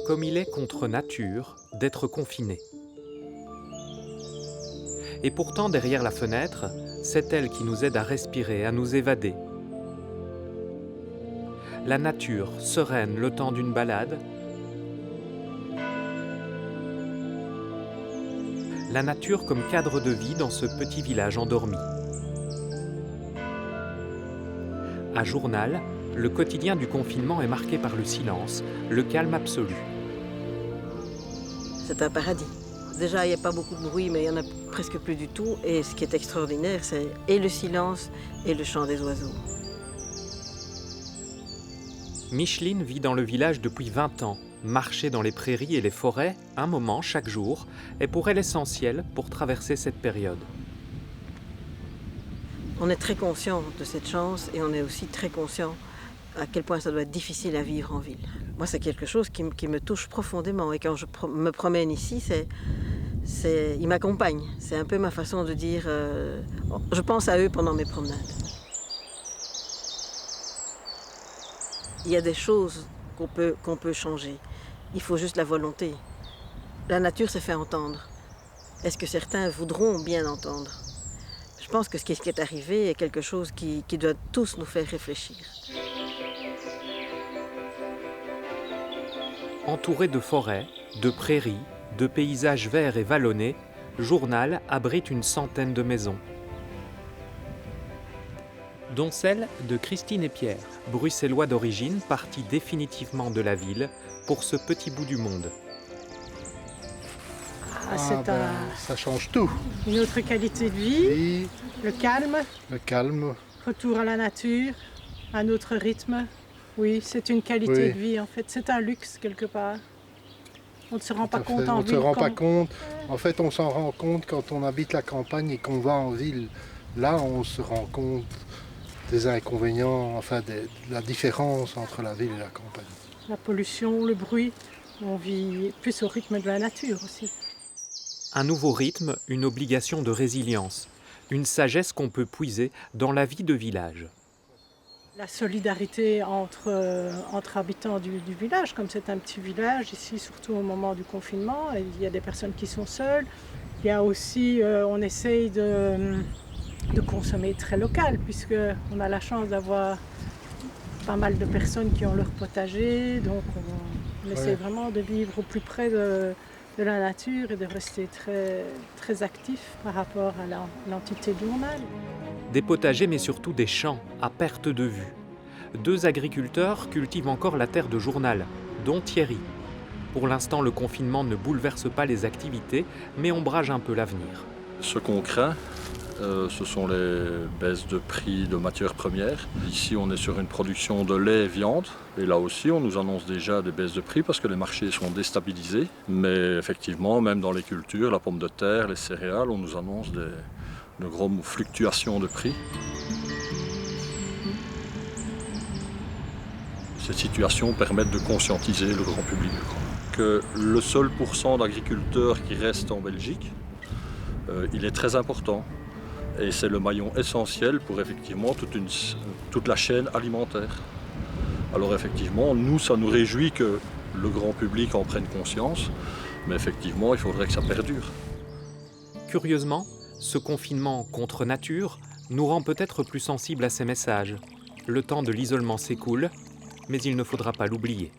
comme il est contre nature d'être confiné. Et pourtant, derrière la fenêtre, c'est elle qui nous aide à respirer, à nous évader. La nature, sereine le temps d'une balade. La nature comme cadre de vie dans ce petit village endormi. À Journal, le quotidien du confinement est marqué par le silence, le calme absolu. C'est un paradis. Déjà, il n'y a pas beaucoup de bruit, mais il n'y en a presque plus du tout. Et ce qui est extraordinaire, c'est et le silence et le chant des oiseaux. Micheline vit dans le village depuis 20 ans. Marcher dans les prairies et les forêts, un moment chaque jour, est pour elle essentiel pour traverser cette période. On est très conscient de cette chance et on est aussi très conscient à quel point ça doit être difficile à vivre en ville. Moi, c'est quelque chose qui me touche profondément. Et quand je me promène ici, ils m'accompagnent. C'est un peu ma façon de dire... je pense à eux pendant mes promenades. Il y a des choses qu'on peut changer. Il faut juste la volonté. La nature s'est fait entendre. Est-ce que certains voudront bien entendre? Je pense que ce qui est arrivé est quelque chose qui doit tous nous faire réfléchir. Entouré de forêts, de prairies, de paysages verts et vallonnés, Journal abrite une centaine de maisons. Dont celle de Christine et Pierre, bruxellois d'origine, partis définitivement de la ville pour ce petit bout du monde. Ça change tout. Une autre qualité de vie, Oui, le calme, retour à la nature, un autre rythme. Oui, c'est une qualité de vie en fait, c'est un luxe quelque part. On ne se rend pas compte en ville. On ne se rend pas compte. En fait, on s'en rend compte quand on habite la campagne et qu'on va en ville. Là, on se rend compte des inconvénients, enfin de la différence entre la ville et la campagne. La pollution, le bruit, on vit plus au rythme de la nature aussi. Un nouveau rythme, une obligation de résilience, une sagesse qu'on peut puiser dans la vie de village. La solidarité entre habitants du village, comme c'est un petit village, ici surtout au moment du confinement, il y a des personnes qui sont seules. Il y a aussi, on essaye de consommer très local, puisqu'on a la chance d'avoir pas mal de personnes qui ont leur potager, donc on essaie vraiment de vivre au plus près de la nature et de rester très, très actif par rapport à l'entité de Journal. Des potagers mais surtout des champs à perte de vue. 2 agriculteurs cultivent encore la terre de Journal, dont Thierry. Pour l'instant, le confinement ne bouleverse pas les activités, mais ombrage un peu l'avenir. Ce qu'on craint, ce sont les baisses de prix de matières premières. Ici, on est sur une production de lait et viande. Et là aussi, on nous annonce déjà des baisses de prix parce que les marchés sont déstabilisés. Mais effectivement, même dans les cultures, la pomme de terre, les céréales, on nous annonce de grosses fluctuations de prix. Ces situations permettent de conscientiser le grand public. Que le seul pourcent d'agriculteurs qui restent en Belgique, il est très important. Et c'est le maillon essentiel pour effectivement toute la chaîne alimentaire. Alors effectivement, nous, ça nous réjouit que le grand public en prenne conscience, mais effectivement, il faudrait que ça perdure. Curieusement, ce confinement contre nature nous rend peut-être plus sensibles à ces messages. Le temps de l'isolement s'écoule, mais il ne faudra pas l'oublier.